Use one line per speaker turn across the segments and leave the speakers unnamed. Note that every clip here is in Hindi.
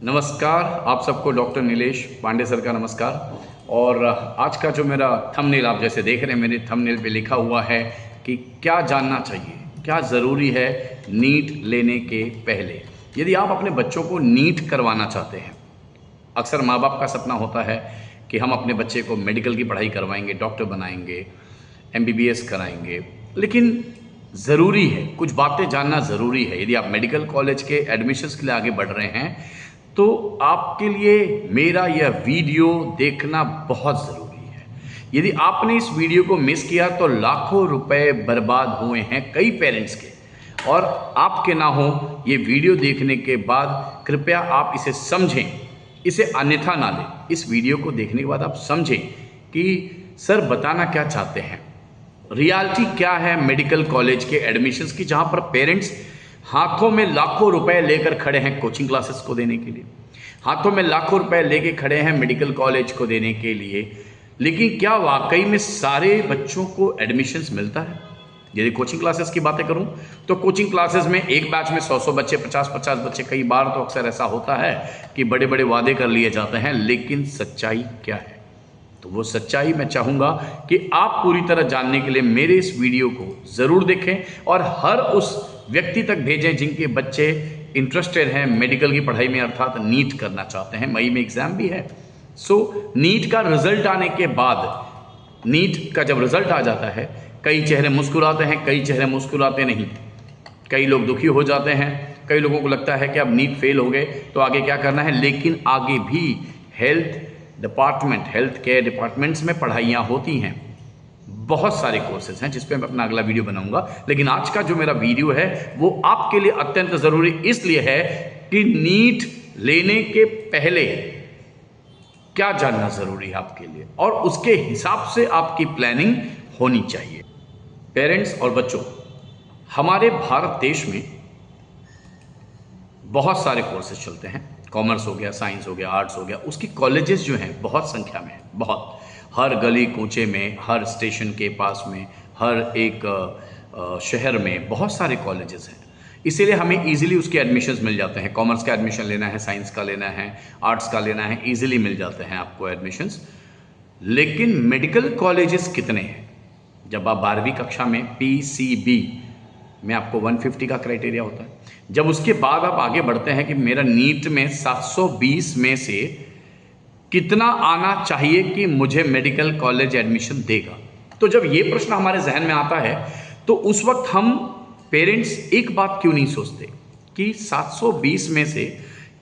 नमस्कार, आप सबको डॉक्टर नीलेश पांडे सर का नमस्कार। और आज का जो मेरा थंबनेल आप जैसे देख रहे हैं, मेरे थंबनेल पे लिखा हुआ है कि क्या जानना चाहिए, क्या ज़रूरी है नीट लेने के पहले। यदि आप अपने बच्चों को नीट करवाना चाहते हैं, अक्सर माँ बाप का सपना होता है कि हम अपने बच्चे को मेडिकल की पढ़ाई करवाएंगे, डॉक्टर बनाएंगे, एमबीबीएस कराएंगे। लेकिन ज़रूरी है, कुछ बातें जानना ज़रूरी है। यदि आप मेडिकल कॉलेज के एडमिशन्स के लिए आगे बढ़ रहे हैं तो आपके लिए मेरा यह वीडियो देखना बहुत ज़रूरी है। यदि आपने इस वीडियो को मिस किया तो लाखों रुपए बर्बाद हुए हैं कई पेरेंट्स के, और आपके ना हो। ये वीडियो देखने के बाद कृपया आप इसे समझें, इसे अन्यथा ना लें। इस वीडियो को देखने के बाद आप समझें कि सर बताना क्या चाहते हैं, रियलिटी क्या है मेडिकल कॉलेज के एडमिशन्स की, जहाँ पर पेरेंट्स हाथों में लाखों रुपए लेकर खड़े हैं कोचिंग क्लासेस को देने के लिए, हाथों में लाखों रुपए लेके खड़े हैं मेडिकल कॉलेज को देने के लिए। लेकिन क्या वाकई में सारे बच्चों को एडमिशन्स मिलता है? यदि कोचिंग क्लासेस की बातें करूं तो कोचिंग क्लासेस में एक बैच में 100-100 बच्चे, 50-50 बच्चे, कई बार तो अक्सर ऐसा होता है कि बड़े बड़े वादे कर लिए जाते हैं। लेकिन सच्चाई क्या है? तो वो सच्चाई मैं चाहूँगा कि आप पूरी तरह जानने के लिए मेरे इस वीडियो को ज़रूर देखें और हर उस व्यक्ति तक भेजें जिनके बच्चे इंटरेस्टेड हैं मेडिकल की पढ़ाई में, अर्थात नीट करना चाहते हैं। मई में एग्ज़ाम भी है। नीट का रिजल्ट आने के बाद, नीट का जब रिजल्ट आ जाता है, कई चेहरे मुस्कुराते हैं, कई चेहरे मुस्कुराते नहीं। कई लोग दुखी हो जाते हैं, कई लोगों को लगता है कि अब नीट फेल हो गए तो आगे क्या करना है। लेकिन आगे भी हेल्थ केयर डिपार्टमेंट्स में पढ़ाइयाँ होती हैं, बहुत सारे कोर्सेज हैं जिस पे मैं अपना अगला वीडियो बनाऊंगा। लेकिन आज का जो मेरा वीडियो है वो आपके लिए अत्यंत ज़रूरी इसलिए है कि नीट लेने के पहले क्या जानना ज़रूरी है आपके लिए, और उसके हिसाब से आपकी प्लानिंग होनी चाहिए। पेरेंट्स और बच्चों, हमारे भारत देश में बहुत सारे कोर्सेज चलते हैं। कॉमर्स हो गया, साइंस हो गया, आर्ट्स हो गया, उसकी कॉलेजेस जो हैं बहुत संख्या में है, बहुत। हर गली कूचे में, हर स्टेशन के पास में, हर एक शहर में बहुत सारे कॉलेजेस हैं। इसीलिए हमें इजीली उसके एडमिशन्स मिल जाते हैं। कॉमर्स का एडमिशन लेना है, साइंस का लेना है, आर्ट्स का लेना है, इजीली मिल जाते हैं आपको एडमिशन्स। लेकिन मेडिकल कॉलेजेस कितने हैं? जब आप 12वीं कक्षा में पीसीबी में आपको 150 का क्राइटेरिया होता है। जब उसके बाद आप आगे बढ़ते हैं कि मेरा नीट में 720 में से कितना आना चाहिए कि मुझे मेडिकल कॉलेज एडमिशन देगा, तो जब ये प्रश्न हमारे जहन में आता है तो उस वक्त हम पेरेंट्स एक बात क्यों नहीं सोचते कि 720 में से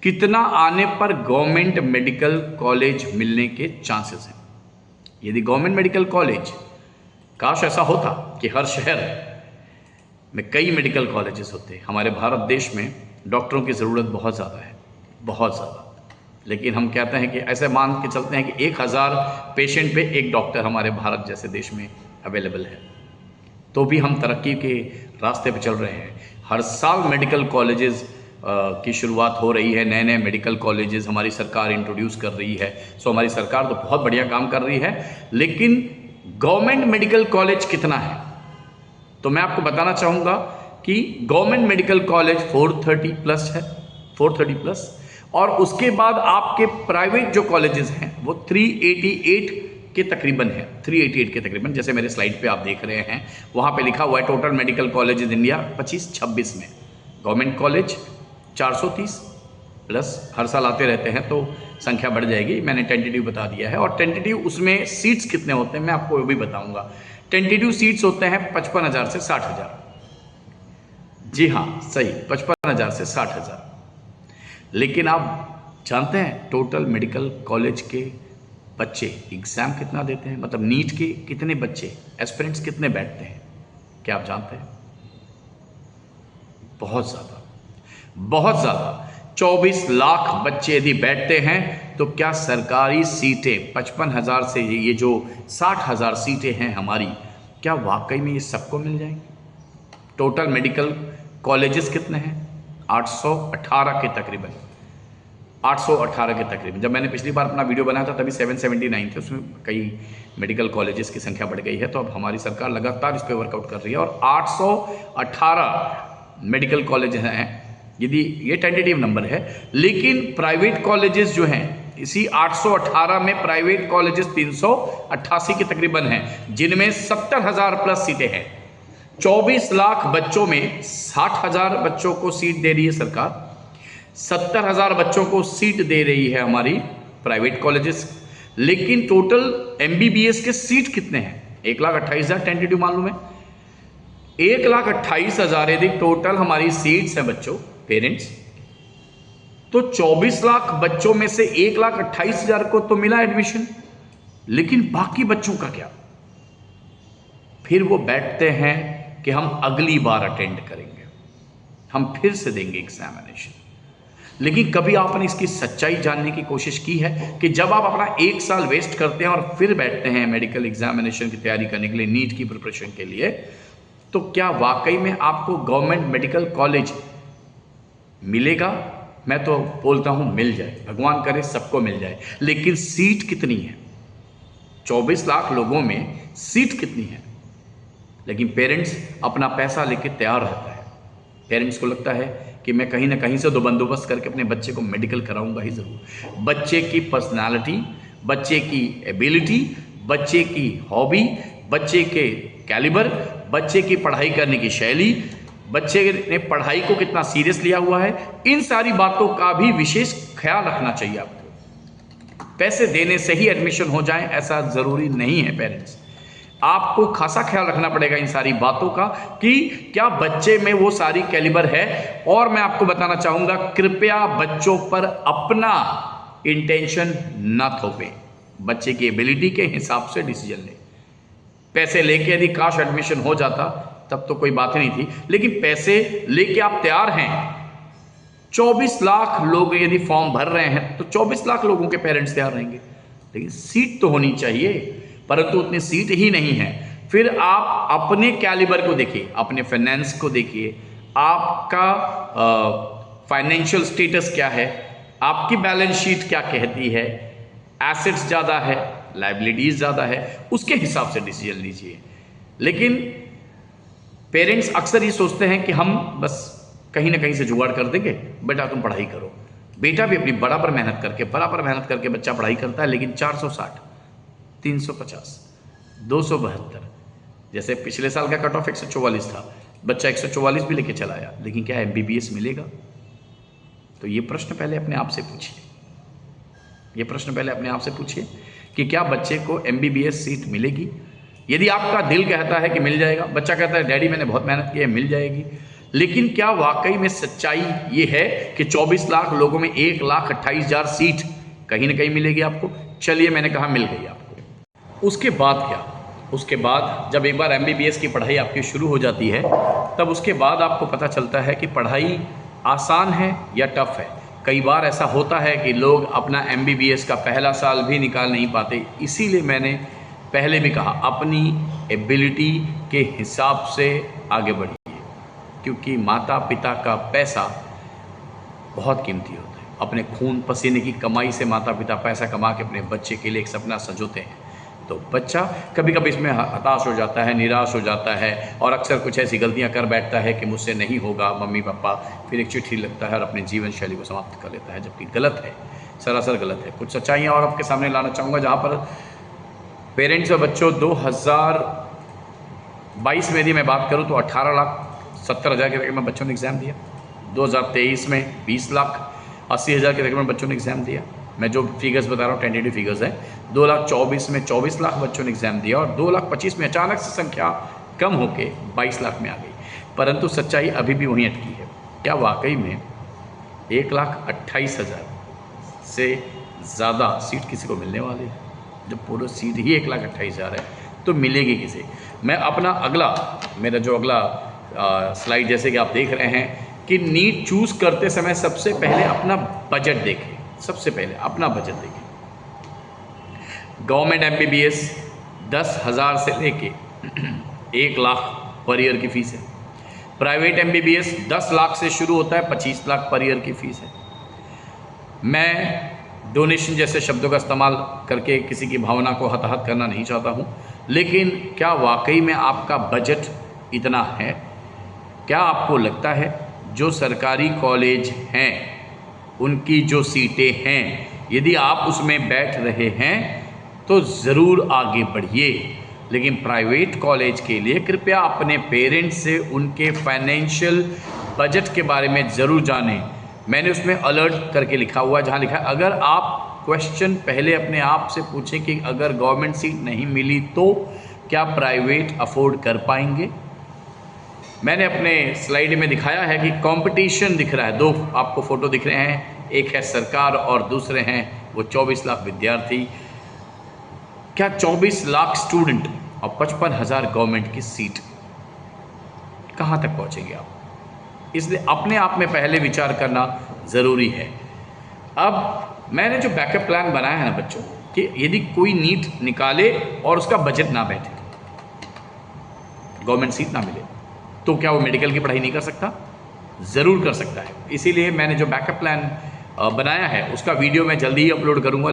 कितना आने पर गवर्नमेंट मेडिकल कॉलेज मिलने के चांसेस हैं। यदि गवर्नमेंट मेडिकल कॉलेज, काश ऐसा होता कि हर शहर में कई मेडिकल कॉलेजेस होते। हमारे भारत देश में डॉक्टरों की ज़रूरत बहुत ज़्यादा है, बहुत ज़्यादा। लेकिन हम कहते हैं कि ऐसे मान के चलते हैं कि 1000 पेशेंट पे एक डॉक्टर हमारे भारत जैसे देश में अवेलेबल है, तो भी हम तरक्की के रास्ते पे चल रहे हैं। हर साल मेडिकल कॉलेजेस की शुरुआत हो रही है, नए नए मेडिकल कॉलेजेस हमारी सरकार इंट्रोड्यूस कर रही है। हमारी सरकार तो बहुत बढ़िया काम कर रही है। लेकिन गवर्नमेंट मेडिकल कॉलेज कितना है? तो मैं आपको बताना चाहूँगा कि गवर्नमेंट मेडिकल कॉलेज 430 प्लस है, 430 प्लस। और उसके बाद आपके प्राइवेट जो कॉलेजेस हैं वो 388 के तकरीबन है, 388 के तकरीबन। जैसे मेरे स्लाइड पे आप देख रहे हैं, वहाँ पे लिखा हुआ है टोटल मेडिकल कॉलेजेस इंडिया 25-26 में। गवर्नमेंट कॉलेज 430 प्लस हर साल आते रहते हैं तो संख्या बढ़ जाएगी। मैंने टेंटेटिव बता दिया है, और टेंटेटिव उसमें सीट्स कितने होते हैं मैं आपको वो भी बताऊँगा। टेंटेटिव सीट्स होते हैं 55,000 से 60,000। जी हाँ, सही, 55,000 से 60,000। लेकिन आप जानते हैं टोटल मेडिकल कॉलेज के बच्चे एग्ज़ाम कितना देते हैं? मतलब नीट के कितने बच्चे, एस्पिरेंट्स कितने बैठते हैं? क्या आप जानते हैं? बहुत ज़्यादा, बहुत ज़्यादा। 24 लाख बच्चे यदि बैठते हैं तो क्या सरकारी सीटें 55,000 से ये जो 60,000 सीटें हैं हमारी, क्या वाकई में ये सबको मिल जाएंगी? टोटल मेडिकल कॉलेजेस कितने हैं? 818 के तकरीबन, 818 के तकरीबन। जब मैंने पिछली बार अपना वीडियो बनाया था तभी 779 थे, उसमें कई मेडिकल कॉलेजेस की संख्या बढ़ गई है। तो अब हमारी सरकार लगातार इस पर वर्कआउट कर रही है और 818 मेडिकल कॉलेज हैं यदि ये टेंटेटिव नंबर है। लेकिन प्राइवेट कॉलेजेस जो हैं, इसी 818 में प्राइवेट कॉलेजेस 388 के तकरीबन हैं, जिनमें 70,000 प्लस सीटें हैं। 24 लाख बच्चों में 60,000 बच्चों को सीट दे रही है सरकार, 70,000 बच्चों को सीट दे रही है हमारी प्राइवेट कॉलेजेस। लेकिन टोटल MBBS के सीट कितने हैं? 1,28,000 टेंटेटिव मालूम है। 1,28,000 यदि टोटल हमारी सीट्स हैं बच्चों, पेरेंट्स, तो 24 लाख बच्चों में से 1,28,000 को तो मिला एडमिशन, लेकिन बाकी बच्चों का क्या? फिर वो बैठते हैं कि हम अगली बार अटेंड करेंगे, हम फिर से देंगे एग्जामिनेशन। लेकिन कभी आपने इसकी सच्चाई जानने की कोशिश की है कि जब आप अपना 1 साल वेस्ट करते हैं और फिर बैठते हैं मेडिकल एग्जामिनेशन की तैयारी करने के लिए, नीट की प्रिपरेशन के लिए, तो क्या वाकई में आपको गवर्नमेंट मेडिकल कॉलेज मिलेगा? मैं तो बोलता हूं मिल जाए, भगवान करे सबको मिल जाए, लेकिन सीट कितनी है? 24 लाख लोगों में सीट कितनी है? लेकिन पेरेंट्स अपना पैसा लेके तैयार रहता है। पेरेंट्स को लगता है कि मैं कहीं ना कहीं से तो बंदोबस्त करके अपने बच्चे को मेडिकल कराऊंगा ही ज़रूर। बच्चे की पर्सनालिटी, बच्चे की एबिलिटी, बच्चे की हॉबी, बच्चे के कैलिबर, बच्चे की पढ़ाई करने की शैली, बच्चे ने पढ़ाई को कितना सीरियस लिया हुआ है, इन सारी बातों का भी विशेष ख्याल रखना चाहिए आपको। पैसे देने से ही एडमिशन हो जाए ऐसा ज़रूरी नहीं है। पेरेंट्स, आपको खासा ख्याल रखना पड़ेगा इन सारी बातों का कि क्या बच्चे में वो सारी कैलिबर है। और मैं आपको बताना चाहूंगा, कृपया बच्चों पर अपना इंटेंशन न थोपें, बच्चे की एबिलिटी के हिसाब से डिसीजन लें। पैसे लेके यदि काश एडमिशन हो जाता तब तो कोई बात ही नहीं थी, लेकिन पैसे लेके आप तैयार हैं। 24 लाख लोग यदि फॉर्म भर रहे हैं तो 24 लाख लोगों के पेरेंट्स तैयार रहेंगे, लेकिन सीट तो होनी चाहिए, परंतु उतनी सीट ही नहीं है। फिर आप अपने कैलिबर को देखिए, अपने फाइनेंस को देखिए, आपका फाइनेंशियल स्टेटस क्या है, आपकी बैलेंस शीट क्या कहती है, एसेट्स ज़्यादा है, लायबिलिटीज़ ज़्यादा है, उसके हिसाब से डिसीजन लीजिए। लेकिन पेरेंट्स अक्सर ये सोचते हैं कि हम बस कहीं ना कहीं से जुगाड़ कर देंगे, बेटा तुम पढ़ाई करो। बेटा भी अपनी बराबर मेहनत करके बच्चा पढ़ाई करता है, लेकिन 460, 350, 272, जैसे पिछले साल का कट ऑफ 144 था, बच्चा 144 भी लेके चला आया, लेकिन क्या MBBS मिलेगा? तो ये प्रश्न पहले अपने आप से पूछिए, कि क्या बच्चे को MBBS सीट मिलेगी? यदि आपका दिल कहता है कि मिल जाएगा, बच्चा कहता है डैडी मैंने बहुत मेहनत की है, मिल जाएगी, लेकिन क्या वाकई में सच्चाई ये है कि 24 लाख लोगों में 1,28,000 सीट कहीं ना कहीं मिलेगी आपको? चलिए, मैंने कहा मिल गई आपको। उसके बाद क्या? उसके बाद जब एक बार MBBS की पढ़ाई आपकी शुरू हो जाती है, तब उसके बाद आपको पता चलता है कि पढ़ाई आसान है या टफ है। कई बार ऐसा होता है कि लोग अपना MBBS का पहला साल भी निकाल नहीं पाते। इसीलिए मैंने पहले भी कहा, अपनी एबिलिटी के हिसाब से आगे बढ़िए, क्योंकि माता पिता का पैसा बहुत कीमती होता है। अपने खून पसीने की कमाई से माता पिता पैसा कमा के अपने बच्चे के लिए एक सपना संजोते हैं, तो बच्चा कभी कभी इसमें हताश हो जाता है, निराश हो जाता है, और अक्सर कुछ ऐसी गलतियां कर बैठता है कि मुझसे नहीं होगा मम्मी पापा, फिर एक चिट्ठी लगता है और अपनी जीवन शैली को समाप्त कर लेता है, जबकि गलत है, सरासर गलत है। कुछ सच्चाइयाँ और आपके सामने लाना चाहूँगा, जहाँ पर पेरेंट्स और बच्चों 2022 में यदि मैं बात करूँ तो 18,70,000 के तकरीबन बच्चों ने एग्ज़ाम दिया। 2023 में 20,80,000 के तकरीबन बच्चों ने एग्ज़ाम दिया। मैं जो फिगर्स बता रहा हूँ टेंटेटिव फिगर्स हैं। 2024 में 24 लाख बच्चों ने एग्ज़ाम दिया, और 2025 में अचानक से संख्या कम होकर 22 लाख में आ गई। परंतु सच्चाई अभी भी वहीं अटकी है। क्या वाकई में 1,28,000 से ज़्यादा सीट किसी को मिलने वाली है? जब पूरा सीट ही 1,28,000 है तो मिलेगी किसे? मैं अपना मेरा जो अगला स्लाइड, जैसे कि आप देख रहे हैं कि नीट चूज़ करते समय सबसे पहले अपना बजट देखें। सबसे पहले अपना बजट देखें। गवर्नमेंट MBBS 10,000 से लेके 1 लाख पर ईयर की फ़ीस है। प्राइवेट MBBS 10 लाख से शुरू होता है, 25 लाख पर ईयर की फ़ीस है। मैं डोनेशन जैसे शब्दों का इस्तेमाल करके किसी की भावना को हताहत करना नहीं चाहता हूँ, लेकिन क्या वाकई में आपका बजट इतना है? क्या आपको लगता है जो सरकारी कॉलेज हैं उनकी जो सीटें हैं, यदि आप उसमें बैठ रहे हैं तो ज़रूर आगे बढ़िए। लेकिन प्राइवेट कॉलेज के लिए कृपया अपने पेरेंट्स से उनके फाइनेंशियल बजट के बारे में ज़रूर जानें। मैंने उसमें अलर्ट करके लिखा हुआ है, जहाँ लिखा है अगर आप क्वेश्चन पहले अपने आप से पूछें कि अगर गवर्नमेंट सीट नहीं मिली तो क्या प्राइवेट अफोर्ड कर पाएंगे। मैंने अपने स्लाइड में दिखाया है कि कंपटीशन दिख रहा है, दो आपको फ़ोटो दिख रहे हैं, एक है सरकार और दूसरे हैं वो 24 लाख विद्यार्थी। क्या 24 लाख स्टूडेंट और 55,000 गवर्नमेंट की सीट, कहाँ तक पहुँचेंगे आप? इसलिए अपने आप में पहले विचार करना ज़रूरी है। अब मैंने जो बैकअप प्लान बनाया है ना बच्चों, कि यदि कोई नीट निकाले और उसका बजट ना बैठे, गवर्नमेंट सीट ना मिले, तो क्या वो मेडिकल की पढ़ाई नहीं कर सकता? ज़रूर कर सकता है। इसीलिए मैंने जो बैकअप प्लान बनाया है उसका वीडियो मैं जल्दी ही अपलोड करूँगा।